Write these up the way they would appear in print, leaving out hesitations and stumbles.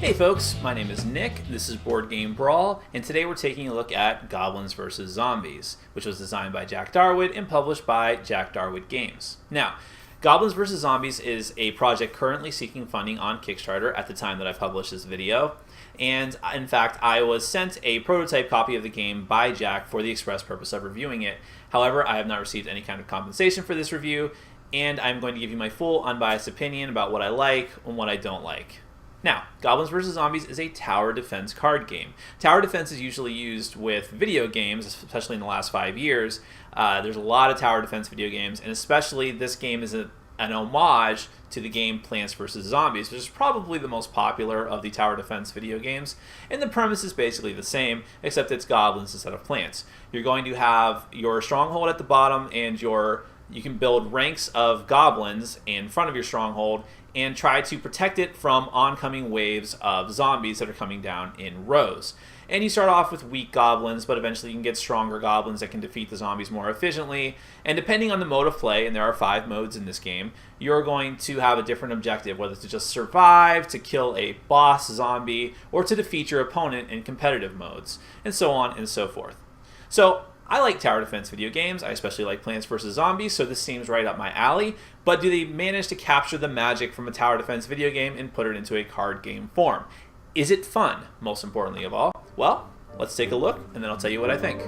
Hey folks, my name is Nick, this is Board Game Brawl, and today we're taking a look at Goblins vs. Zombies, which was designed by Jack Darwood and published by Jack Darwood Games. Now, Goblins vs. Zombies is a project currently seeking funding on Kickstarter at the time that I published this video, and in fact I was sent a prototype copy of the game by Jack for the express purpose of reviewing it. However, I have not received any kind of compensation for this review, and I'm going to give you my full unbiased opinion about what I like and what I don't like. Now, Goblins vs. Zombies is a tower defense card game. Tower defense is usually used with video games, especially in the last 5 years. There's a lot of tower defense video games, and especially this game is an homage to the game Plants vs. Zombies, which is probably the most popular of the tower defense video games. And the premise is basically the same, except it's goblins instead of plants. You're going to have your stronghold at the bottom, and you can build ranks of goblins in front of your stronghold and try to protect it from oncoming waves of zombies that are coming down in rows. And you start off with weak goblins, but eventually you can get stronger goblins that can defeat the zombies more efficiently. And depending on the mode of play, and there are 5 modes in this game, you're going to have a different objective, whether it's to just survive, to kill a boss zombie, or to defeat your opponent in competitive modes, and so on and so forth. So, I like tower defense video games. I especially like Plants vs. Zombies, so this seems right up my alley. But do they manage to capture the magic from a tower defense video game and put it into a card game form? Is it fun, most importantly of all? Well, let's take a look, and then I'll tell you what I think.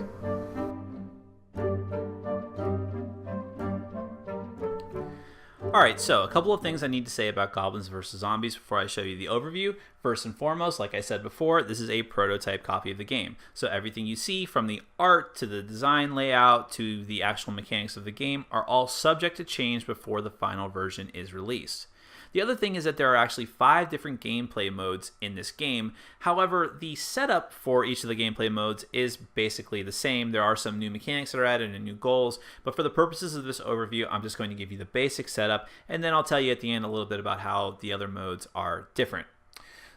Alright, so a couple of things I need to say about Goblins vs. Zombies before I show you the overview. First and foremost, like I said before, this is a prototype copy of the game. So everything you see, from the art to the design layout to the actual mechanics of the game, are all subject to change before the final version is released. The other thing is that there are actually 5 different gameplay modes in this game. However, the setup for each of the gameplay modes is basically the same. There are some new mechanics that are added and new goals, but for the purposes of this overview, I'm just going to give you the basic setup, and then I'll tell you at the end a little bit about how the other modes are different.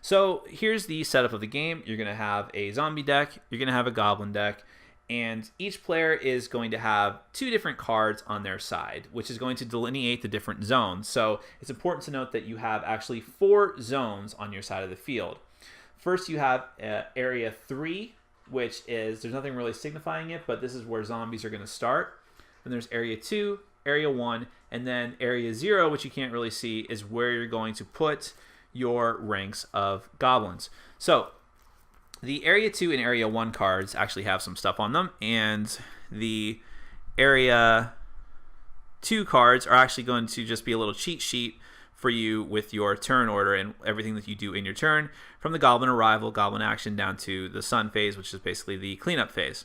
So here's the setup of the game. You're going to have a zombie deck, you're going to have a goblin deck, and each player is going to have 2 different cards on their side, which is going to delineate the different zones. So it's important to note that you have actually 4 zones on your side of the field. First, you have Area 3, which is, there's nothing really signifying it, but this is where zombies are going to start. Then there's Area 2, Area 1, and then Area 0, which you can't really see, is where you're going to put your ranks of goblins. So the Area 2 and Area 1 cards actually have some stuff on them, and the Area 2 cards are actually going to just be a little cheat sheet for you with your turn order and everything that you do in your turn, from the goblin arrival, goblin action, down to the sun phase, which is basically the cleanup phase.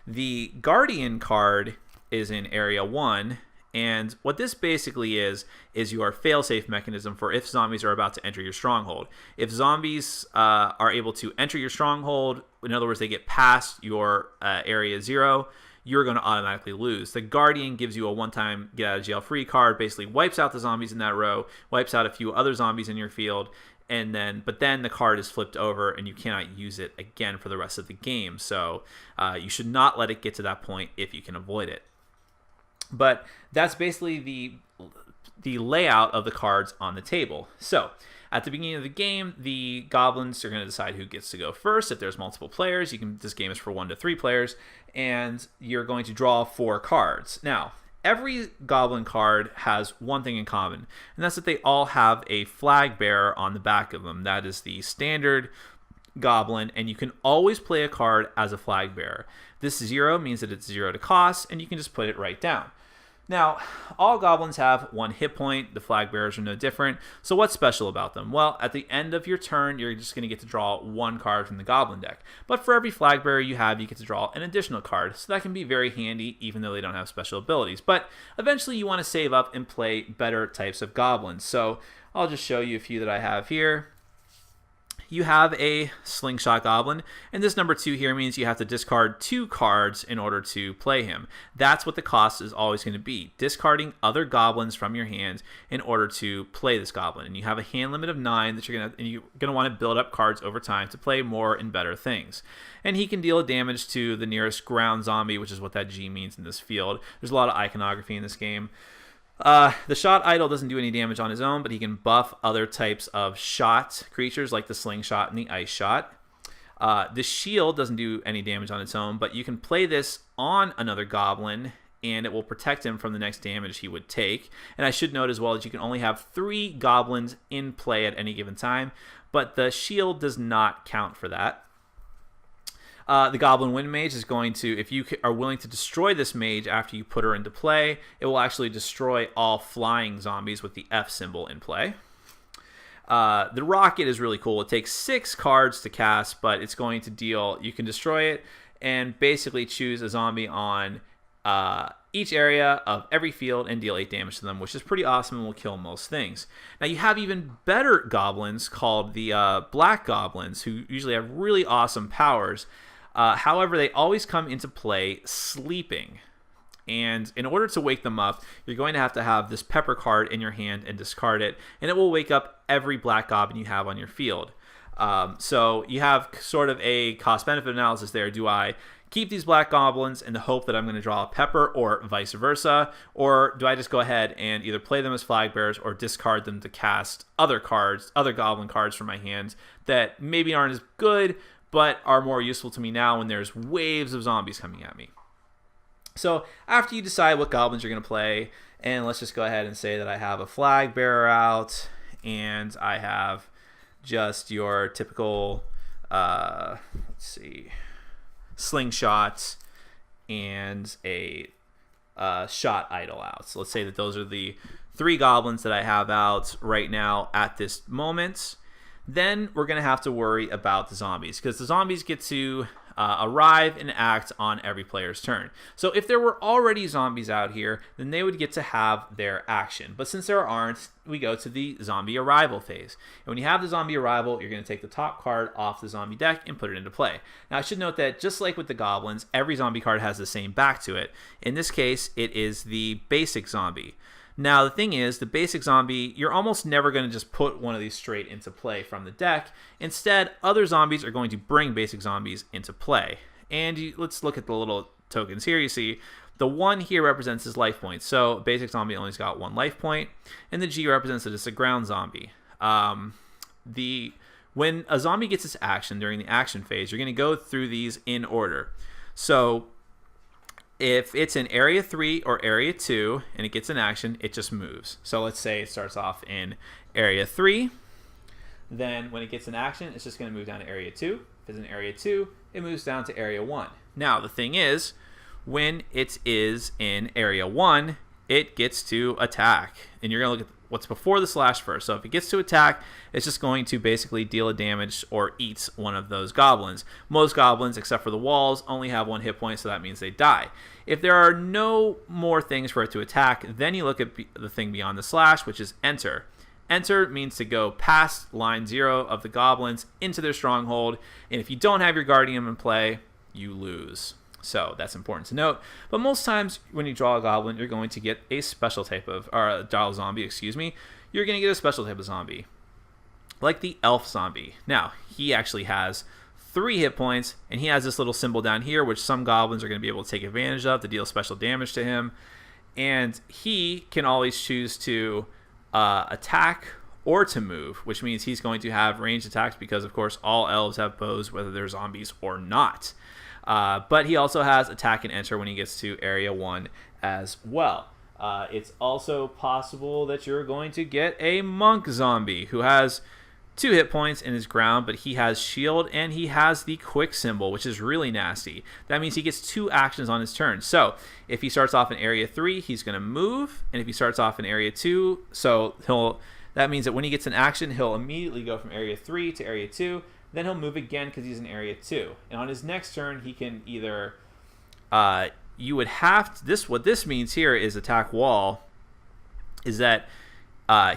The Guardian card is in Area 1, and what this basically is your fail-safe mechanism for if zombies are about to enter your stronghold. If zombies are able to enter your stronghold, in other words, they get past your Area 0, you're going to automatically lose. The Guardian gives you a one-time get-out-of-jail-free card, basically wipes out the zombies in that row, wipes out a few other zombies in your field, but then the card is flipped over and you cannot use it again for the rest of the game. So you should not let it get to that point if you can avoid it. But that's basically the layout of the cards on the table. So at the beginning of the game, the goblins are going to decide who gets to go first. If there's multiple players, this game is for 1 to 3 players, and you're going to draw 4 cards. Now, every goblin card has one thing in common, and that's that they all have a flag bearer on the back of them. That is the standard goblin, and you can always play a card as a flag bearer. This 0 means that it's 0 to cost, and you can just put it right down. Now, all goblins have 1 hit point. The flag bearers are no different. So what's special about them? Well, at the end of your turn, you're just going to get to draw 1 card from the goblin deck. But for every flag bearer you have, you get to draw an additional card. So that can be very handy, even though they don't have special abilities. But eventually you want to save up and play better types of goblins. So I'll just show you a few that I have here. You have a slingshot goblin, and this number 2 here means you have to discard 2 cards in order to play him. That's what the cost is always going to be, discarding other goblins from your hand in order to play this goblin. And you have a hand limit of 9 that you're going to want to build up cards over time to play more and better things. And he can deal damage to the nearest ground zombie, which is what that G means in this field. There's a lot of iconography in this game. The shot idol doesn't do any damage on his own, but he can buff other types of shot creatures like the slingshot and the ice shot. The shield doesn't do any damage on its own, but you can play this on another goblin and it will protect him from the next damage he would take. And I should note as well that you can only have 3 goblins in play at any given time, but the shield does not count for that. The Goblin Wind Mage is going to, if you are willing to destroy this mage after you put her into play, it will actually destroy all flying zombies with the F symbol in play. The Rocket is really cool. It takes 6 cards to cast, but it's going to deal, you can destroy it and basically choose a zombie on each area of every field and deal 8 damage to them, which is pretty awesome and will kill most things. Now you have even better goblins called the Black Goblins, who usually have really awesome powers. However, they always come into play sleeping. And in order to wake them up, you're going to have this pepper card in your hand and discard it, and it will wake up every black goblin you have on your field. So you have sort of a cost-benefit analysis there. Do I keep these black goblins in the hope that I'm going to draw a pepper, or vice versa? Or do I just go ahead and either play them as flag bearers or discard them to cast other cards, other goblin cards from my hand that maybe aren't as good, but are more useful to me now when there's waves of zombies coming at me? So after you decide what goblins you're going to play, and let's just go ahead and say that I have a flag bearer out, and I have just your typical, slingshot and a shot idol out. So let's say that those are the 3 goblins that I have out right now at this moment. Then we're going to have to worry about the zombies, because the zombies get to arrive and act on every player's turn. So if there were already zombies out here, then they would get to have their action. But since there aren't, we go to the zombie arrival phase. And when you have the zombie arrival, you're going to take the top card off the zombie deck and put it into play. Now I should note that just like with the goblins, every zombie card has the same back to it. In this case, it is the basic zombie. Now, the thing is, the basic zombie, you're almost never going to just put one of these straight into play from the deck. Instead, other zombies are going to bring basic zombies into play. And let's look at the little tokens here. You see, the 1 here represents his life points. So, basic zombie only's got 1 life point. And the G represents that it's a ground zombie. When a zombie gets its action during the action phase, you're going to go through these in order. So, if it's in area 3 or area 2 and it gets an action, it just moves. So let's say it starts off in area 3. Then when it gets an action, it's just going to move down to area 2. If it's in area 2, it moves down to area 1. Now, the thing is, when it is in area 1, it gets to attack. And you're going to look at what's before the slash first. So if it gets to attack, it's just going to basically deal a damage or eat one of those goblins. Most goblins, except for the walls, only have 1 hit point, so that means they die. If there are no more things for it to attack, then you look at the thing beyond the slash, which is enter. Enter means to go past line 0 of the goblins into their stronghold, and if you don't have your guardian in play, you lose. So that's important to note. But most times when you draw a goblin, you're going to get a special type of, or a dial zombie, excuse me. You're going to get a special type of zombie, like the elf zombie. Now, he actually has 3 hit points, and he has this little symbol down here, which some goblins are going to be able to take advantage of to deal special damage to him. And he can always choose to attack or to move, which means he's going to have ranged attacks because, of course, all elves have bows, whether they're zombies or not. But he also has attack and enter when he gets to area 1 as well. It's also possible that you're going to get a monk zombie who has 2 hit points in his ground, but he has shield and he has the quick symbol, which is really nasty. That means he gets 2 actions on his turn. So if he starts off in area 3, he's going to move, and if he starts off in area 2, that means that when he gets an action, he'll immediately go from area 3 to area 2. Then he'll move again because he's in area 2. And on his next turn, he can either, you would have to, what this means here is attack wall, is that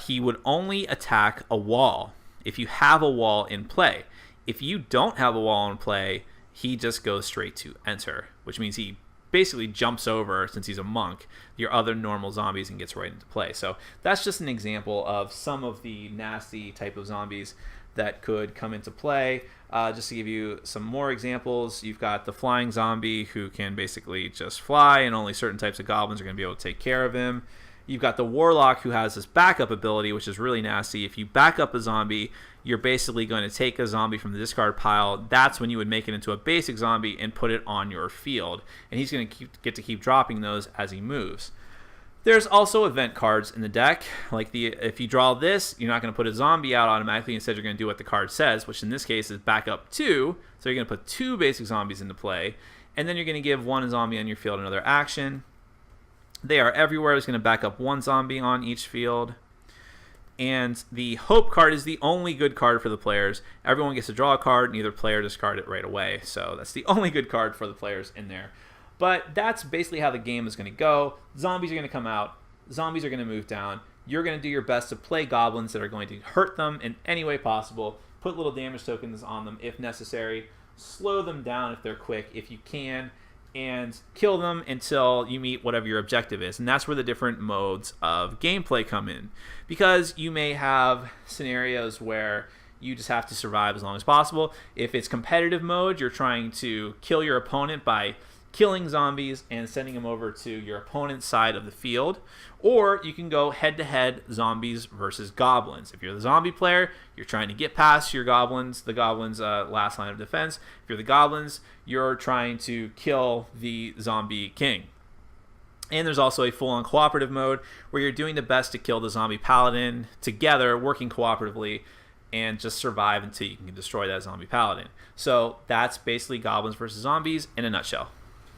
he would only attack a wall if you have a wall in play. If you don't have a wall in play, he just goes straight to enter, which means he basically jumps over, since he's a monk, your other normal zombies and gets right into play. So that's just an example of some of the nasty type of zombies that could come into play. Just to give you some more examples, you've got the flying zombie who can basically just fly, and only certain types of goblins are going to be able to take care of him. You've got the Warlock, who has this backup ability, which is really nasty. If you back up a zombie, you're basically going to take a zombie from the discard pile. That's when you would make it into a basic zombie and put it on your field. And he's going to get to keep dropping those as he moves. There's also event cards in the deck. Like if you draw this, you're not going to put a zombie out automatically. Instead, you're going to do what the card says, which in this case is back up 2. So you're going to put 2 basic zombies into play. And then you're going to give 1 zombie on your field another action. They are everywhere. It's going to back up 1 zombie on each field. And the Hope card is the only good card for the players. Everyone gets to draw a card, and either player discard it right away. So that's the only good card for the players in there. But that's basically how the game is going to go. Zombies are going to come out. Zombies are going to move down. You're going to do your best to play goblins that are going to hurt them in any way possible. Put little damage tokens on them if necessary. Slow them down if they're quick, if you can. And kill them until you meet whatever your objective is. And that's where the different modes of gameplay come in. Because you may have scenarios where you just have to survive as long as possible. If it's competitive mode, you're trying to kill your opponent by killing zombies and sending them over to your opponent's side of the field. Or you can go head-to-head zombies versus goblins. If you're the zombie player, you're trying to get past your goblins, the goblins' last line of defense. If you're the goblins, you're trying to kill the zombie king. And there's also a full-on cooperative mode where you're doing the best to kill the zombie paladin together, working cooperatively, and just survive until you can destroy that zombie paladin. So that's basically Goblins versus Zombies in a nutshell.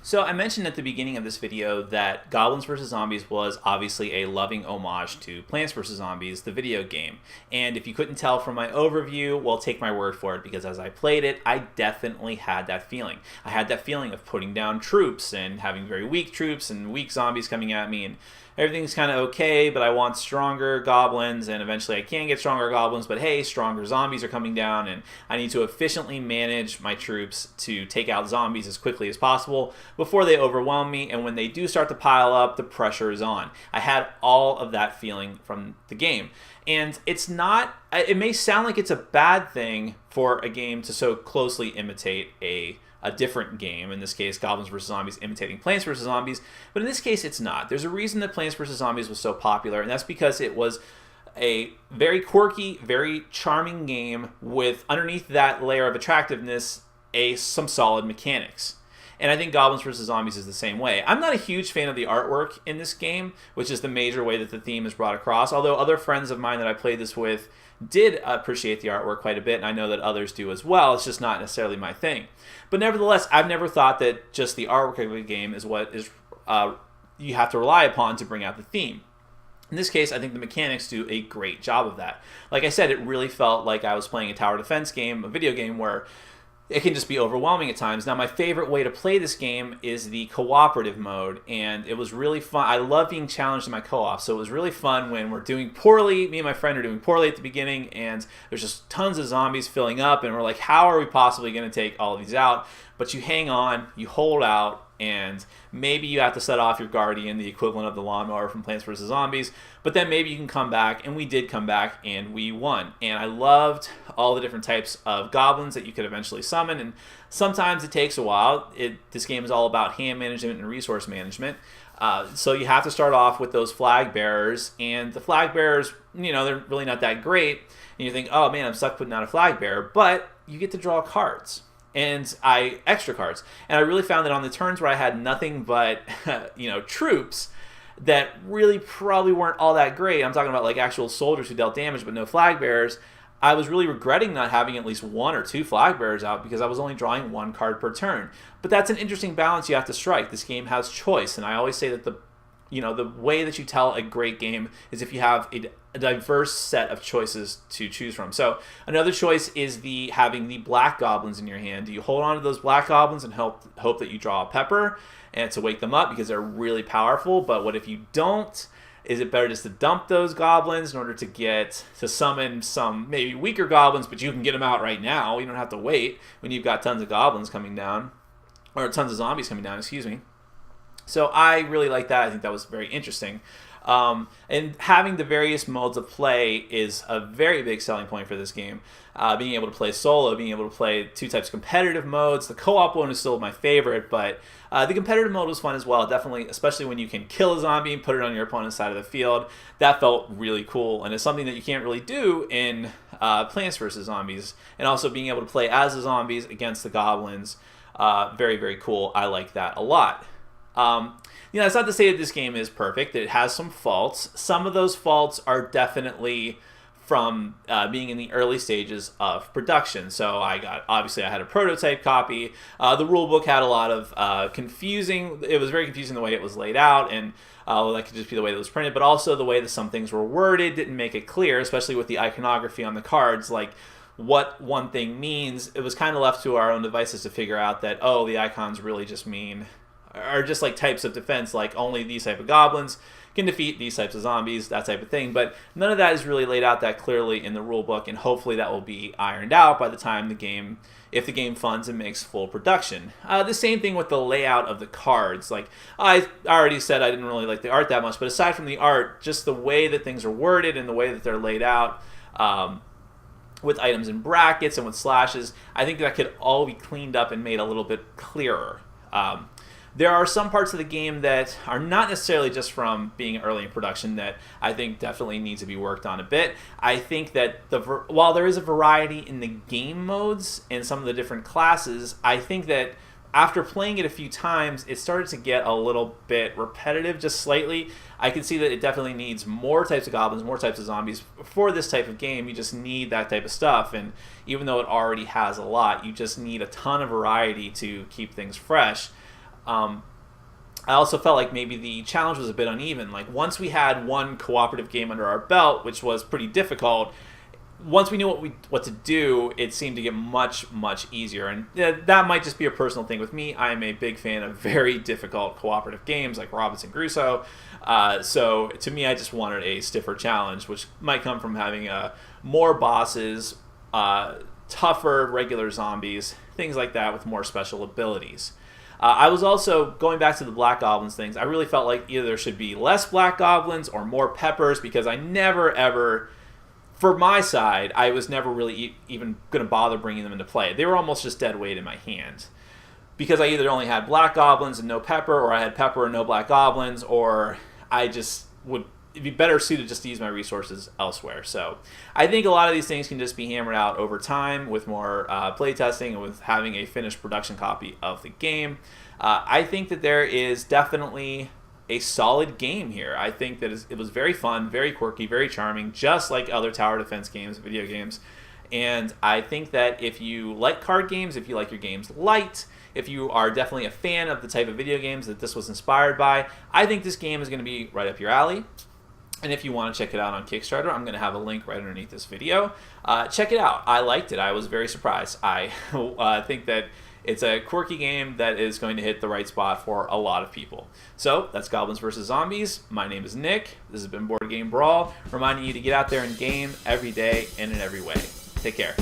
So I mentioned at the beginning of this video that Goblins vs. Zombies was obviously a loving homage to Plants vs. Zombies, the video game. And if you couldn't tell from my overview, well, take my word for it, because as I played it, I definitely had that feeling. I had that feeling of putting down troops and having very weak troops and weak zombies coming at me, and everything's kind of okay, but I want stronger goblins, and eventually I can get stronger goblins, but hey, stronger zombies are coming down, and I need to efficiently manage my troops to take out zombies as quickly as possible before they overwhelm me, and when they do start to pile up, the pressure is on. I had all of that feeling from the game. And it's not, it may sound like it's a bad thing for a game to so closely imitate a different game, in this case Goblins vs. Zombies imitating Plants vs. Zombies, but in this case it's not. There's a reason that Plants vs. Zombies was so popular, and that's because it was a very quirky, very charming game with, underneath that layer of attractiveness, some solid mechanics. And I think Goblins vs. Zombies is the same way. I'm not a huge fan of the artwork in this game, which is the major way that the theme is brought across, although other friends of mine that I played this with did appreciate the artwork quite a bit, and I know that others do as well. It's just not necessarily my thing. But nevertheless, I've never thought that just the artwork of a game is what is you have to rely upon to bring out the theme. In this case, I think the mechanics do a great job of that. Like I said, it really felt like I was playing a tower defense game, a video game where it can just be overwhelming at times. Now, my favorite way to play this game is the cooperative mode, and it was really fun. I love being challenged in my co-op, so it was really fun when we're doing poorly. Me and my friend are doing poorly at the beginning, and there's just tons of zombies filling up, and we're like, how are we possibly going to take all of these out? But you hang on, you hold out, and maybe you have to set off your Guardian, the equivalent of the lawnmower from Plants vs. Zombies, but then maybe you can come back, and we did come back, and we won. And I loved all the different types of goblins that you could eventually summon, and sometimes it takes a while. This game is all about hand management and resource management. So you have to start off with those flag bearers, and the flag bearers, they're really not that great, and you think, oh man, I'm stuck putting out a flag bearer, but you get to draw cards. And extra cards. And I really found that on the turns where I had nothing but, troops that really probably weren't all that great, I'm talking about like actual soldiers who dealt damage but no flag bearers, I was really regretting not having at least 1 or 2 flag bearers out because I was only drawing 1 card per turn. But that's an interesting balance you have to strike. This game has choice, and I always say that the way that you tell a great game is if you have a diverse set of choices to choose from. So another choice is having the black goblins in your hand. Do you hold on to those black goblins and hope that you draw a pepper and to wake them up because they're really powerful? But what if you don't? Is it better just to dump those goblins in order to summon some maybe weaker goblins, but you can get them out right now? You don't have to wait when you've got tons of goblins coming down, or tons of zombies coming down, excuse me. So I really like that. I think that was very interesting. And having the various modes of play is a very big selling point for this game. Being able to play solo, being able to play 2 types of competitive modes. The co-op one is still my favorite, but the competitive mode was fun as well. Definitely, especially when you can kill a zombie and put it on your opponent's side of the field. That felt really cool, and it's something that you can't really do in Plants vs. Zombies. And also being able to play as the zombies against the goblins. Very, very cool. I like that a lot. It's not to say that this game is perfect. It has some faults. Some of those faults are definitely from being in the early stages of production. So obviously I had a prototype copy. The rulebook had a lot of confusing. It was very confusing the way it was laid out, and that could just be the way it was printed, but also the way that some things were worded didn't make it clear, especially with the iconography on the cards, like what one thing means. It was kind of left to our own devices to figure out that, oh, the icons really just are just like types of defense, like only these type of goblins can defeat these types of zombies, that type of thing. But none of that is really laid out that clearly in the rule book, and hopefully that will be ironed out by the time if the game funds and makes full production. The same thing with the layout of the cards. Like I already said, I didn't really like the art that much, but aside from the art, just the way that things are worded and the way that they're laid out, with items in brackets and with slashes, I think that could all be cleaned up and made a little bit clearer. There are some parts of the game that are not necessarily just from being early in production that I think definitely needs to be worked on a bit. I think that while there is a variety in the game modes and some of the different classes, I think that after playing it a few times, it started to get a little bit repetitive, just slightly. I can see that it definitely needs more types of goblins, more types of zombies. For this type of game, you just need that type of stuff, and even though it already has a lot, you just need a ton of variety to keep things fresh. I also felt like maybe the challenge was a bit uneven. Like once we had one cooperative game under our belt, which was pretty difficult, once we knew what to do, it seemed to get much easier. And that might just be a personal thing with me. I am a big fan of very difficult cooperative games like Robinson Crusoe. So to me, I just wanted a stiffer challenge, which might come from having more bosses, tougher regular zombies, things like that with more special abilities. I was also, going back to the Black Goblins things, I really felt like either there should be less Black Goblins or more Peppers, because I never ever, for my side, I was never really even going to bother bringing them into play. They were almost just dead weight in my hand. Because I either only had Black Goblins and no Pepper, or I had Pepper and no Black Goblins, or I just it'd be better suited just to use my resources elsewhere. So I think a lot of these things can just be hammered out over time with more playtesting and with having a finished production copy of the game. I think that there is definitely a solid game here. I think that it was very fun, very quirky, very charming, just like other tower defense games, video games. And I think that if you like card games, if you like your games light, if you are definitely a fan of the type of video games that this was inspired by, I think this game is going to be right up your alley. And if you want to check it out on Kickstarter, I'm going to have a link right underneath this video. Check it out. I liked it. I was very surprised. I think that it's a quirky game that is going to hit the right spot for a lot of people. So that's Goblins vs. Zombies. My name is Nick. This has been Board Game Brawl, reminding you to get out there and game every day and in every way. Take care.